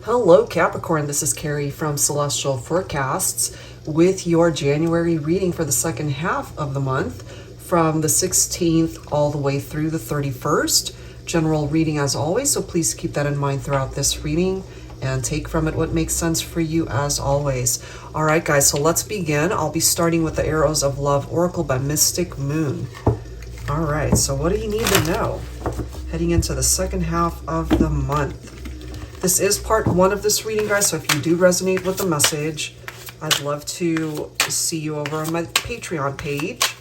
Hello Capricorn, this is Carrie from Celestial Forecasts with your January reading for the second half of the month from the 16th all the way through the 31st. General reading as always, so please keep that in mind throughout this reading and take from it what makes sense for you as always. All right guys, so let's begin. I'll be starting with the Arrows of Love Oracle by Mystic Moon. All right, so what do you need to know heading into the second half of the month? This is part one of this reading, guys, so if you do resonate with the message, I'd love to see you over on my Patreon page,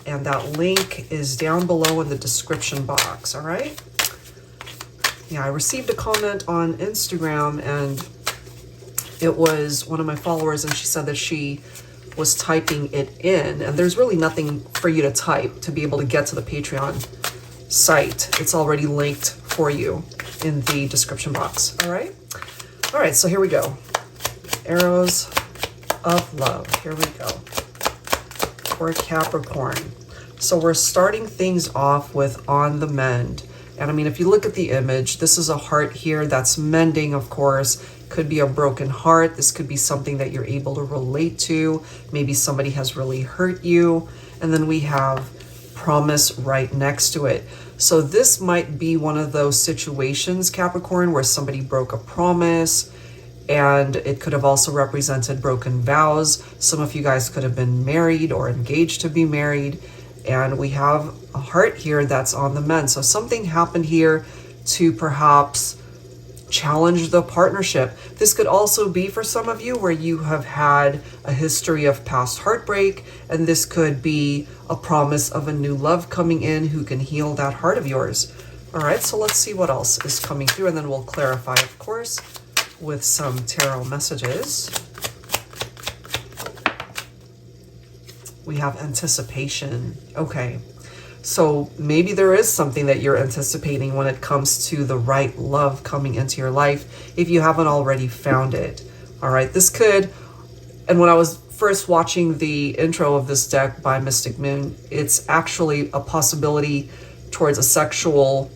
and that link is down below in the description box, all right? Yeah, I received a comment on Instagram, and it was one of my followers, and she said that she was typing it in, and there's really nothing for you to type to be able to get to the Patreon site. It's already linked for you in the description box. All right, so here we go. Arrows of Love, here we go for Capricorn. So we're starting things off with On the Mend, and I mean, if you look at the image, this is a heart here that's mending. Of course, could be a broken heart. This could be something that you're able to relate to. Maybe somebody has really hurt you, and then we have Promise right next to it. So this might be one of those situations, Capricorn, where somebody broke a promise, and it could have also represented broken vows. Some of you guys could have been married or engaged to be married, and we have a heart here that's on the mend. So something happened here to perhaps challenge the partnership. This could also be for some of you where you have had a history of past heartbreak, and this could be a promise of a new love coming in who can heal that heart of yours. All right, so let's see what else is coming through, and then we'll clarify, of course, with some tarot messages. We have anticipation. Okay, so maybe there is something that you're anticipating when it comes to the right love coming into your life, if you haven't already found it. All right, this could, and when I was first watching the intro of this deck by Mystic Moon, it's actually a possibility towards a sexual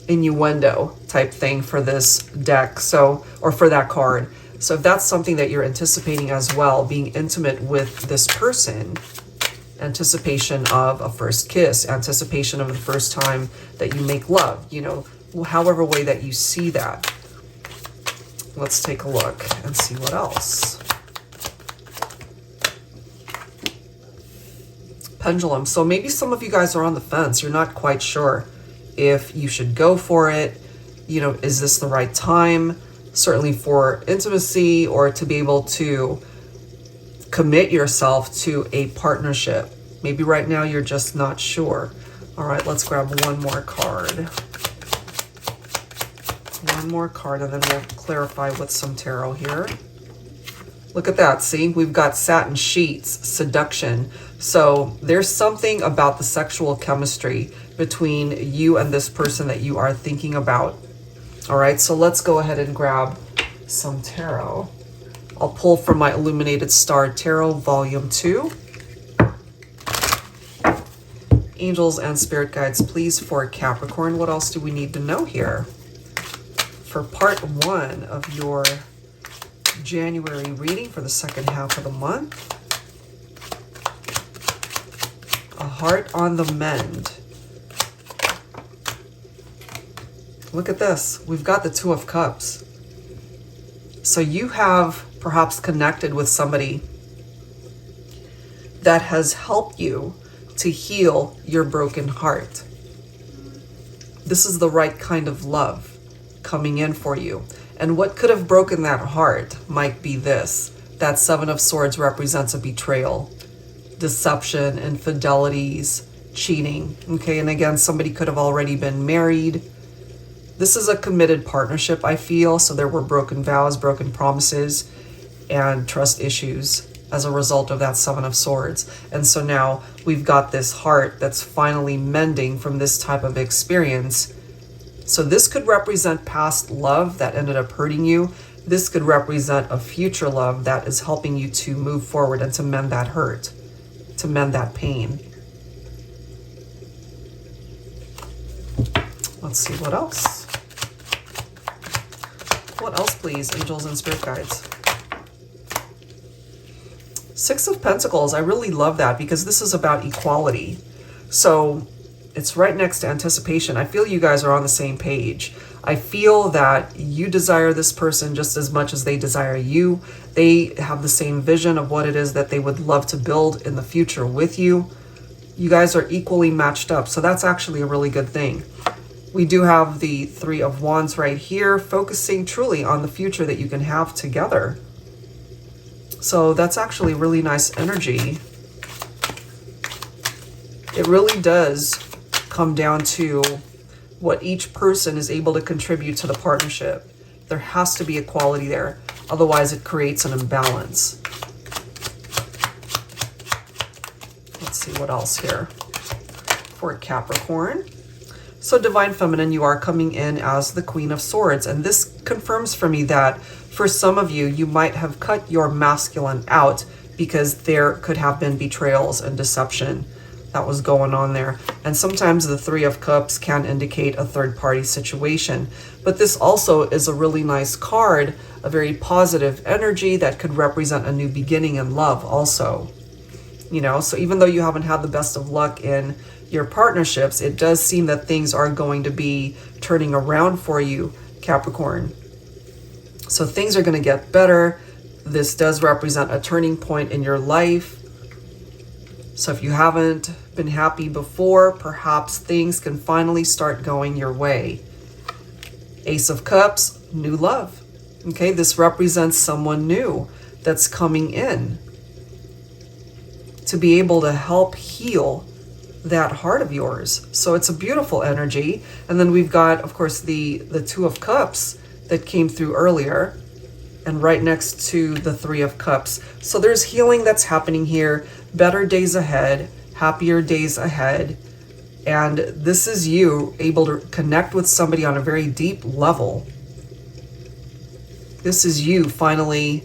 innuendo type thing for this deck, so, or for that card. So if that's something that you're anticipating as well, being intimate with this person, anticipation of a first kiss, anticipation of the first time that you make love, you know, however way that you see that. Let's take a look and see what else. Pendulum. So maybe some of you guys are on the fence. You're not quite sure if you should go for it. You know, is this the right time? Certainly for intimacy, or to be able to commit yourself to a partnership. Maybe right now you're just not sure. All right, let's grab one more card. One more card, and then we'll clarify with some tarot here. Look at that. See, we've got satin sheets, seduction. So there's something about the sexual chemistry between you and this person that you are thinking about. All right, so let's go ahead and grab some tarot. I'll pull from my Illuminated Star Tarot, Volume 2. Angels and Spirit Guides, please, for Capricorn. What else do we need to know here? For part one of your January reading for the second half of the month. A heart on the mend. Look at this. We've got the Two of Cups. So you have perhaps connected with somebody that has helped you to heal your broken heart. This is the right kind of love coming in for you. And what could have broken that heart might be this. That Seven of Swords represents a betrayal, deception, infidelities, cheating. Okay, and again, somebody could have already been married. This is a committed partnership, I feel. So there were broken vows, broken promises, and trust issues as a result of that Seven of Swords. And so now we've got this heart that's finally mending from this type of experience. So this could represent past love that ended up hurting you. This could represent a future love that is helping you to move forward and to mend that hurt, to mend that pain. Let's see what else. What else, please, angels and spirit guides? Six of Pentacles. I really love that because this is about equality. So it's right next to anticipation. I feel you guys are on the same page. I feel that you desire this person just as much as they desire you. They have the same vision of what it is that they would love to build in the future with you. You guys are equally matched up. So that's actually a really good thing. We do have the Three of Wands right here, focusing truly on the future that you can have together. So that's actually really nice energy. It really does come down to what each person is able to contribute to the partnership. There has to be equality there. Otherwise, it creates an imbalance. Let's see what else here for Capricorn. So Divine Feminine, you are coming in as the Queen of Swords. And this confirms for me that for some of you, you might have cut your masculine out because there could have been betrayals and deception that was going on there. And sometimes the Three of Cups can indicate a third-party situation. But this also is a really nice card, a very positive energy that could represent a new beginning in love also. You know, so even though you haven't had the best of luck in your partnerships, it does seem that things are going to be turning around for you, Capricorn. So things are going to get better. This does represent a turning point in your life. So if you haven't been happy before, perhaps things can finally start going your way. Ace of Cups, new love. Okay, this represents someone new that's coming in to be able to help heal that heart of yours. So it's a beautiful energy. And then we've got, of course, the Two of Cups that came through earlier, and right next to the Three of Cups. So there's healing that's happening here, better days ahead, happier days ahead. And this is you able to connect with somebody on a very deep level. This is you finally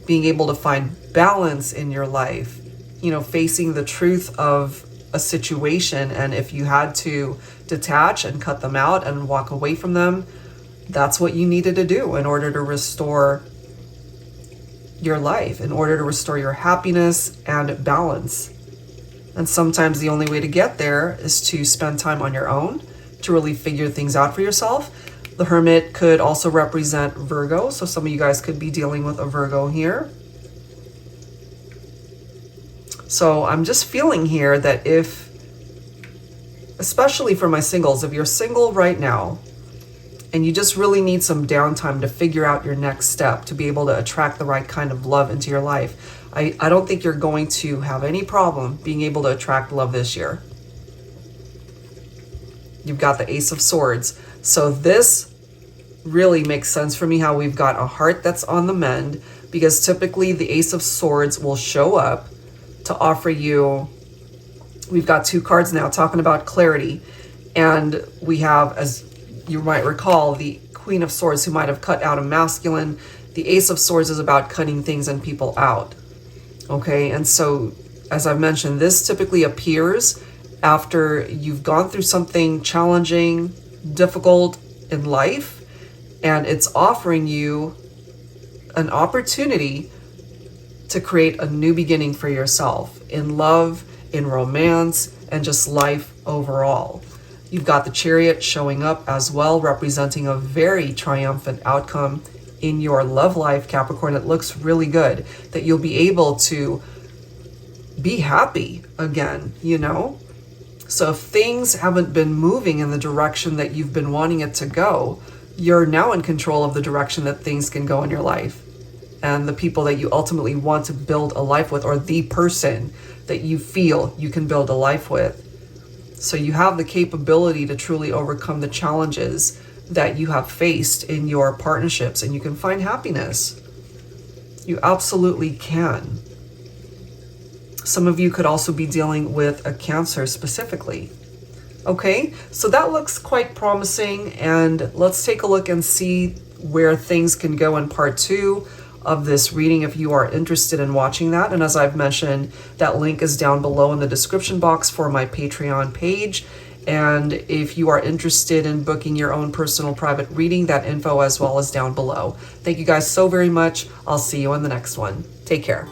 being able to find balance in your life, you know, facing the truth of a situation. And if you had to detach and cut them out and walk away from them, that's what you needed to do in order to restore your life, in order to restore your happiness and balance. And sometimes the only way to get there is to spend time on your own, to really figure things out for yourself. The Hermit could also represent Virgo, so some of you guys could be dealing with a Virgo here. So I'm just feeling here that if, especially for my singles, if you're single right now, and you just really need some downtime to figure out your next step, to be able to attract the right kind of love into your life, I don't think you're going to have any problem being able to attract love this year. You've got the Ace of Swords. So this really makes sense for me, how we've got a heart that's on the mend, because typically the Ace of Swords will show up to offer you, we've got two cards now talking about clarity. And we have, as you might recall, the Queen of Swords who might have cut out a masculine. The Ace of Swords is about cutting things and people out. Okay, and so as I've mentioned, this typically appears after you've gone through something challenging, difficult in life, and it's offering you an opportunity to create a new beginning for yourself in love, in romance, and just life overall. You've got the Chariot showing up as well, representing a very triumphant outcome in your love life, Capricorn. It looks really good that you'll be able to be happy again, you know? So if things haven't been moving in the direction that you've been wanting it to go, you're now in control of the direction that things can go in your life. And the people that you ultimately want to build a life with, or the person that you feel you can build a life with. So you have the capability to truly overcome the challenges that you have faced in your partnerships, and you can find happiness. You absolutely can. Some of you could also be dealing with a Cancer specifically. Okay, so that looks quite promising, and let's take a look and see where things can go in part 2 of this reading if you are interested in watching that. And as I've mentioned, that link is down below in the description box for my Patreon page. And if you are interested in booking your own personal private reading, that info as well is down below. Thank you guys so very much. I'll see you on the next one. Take care.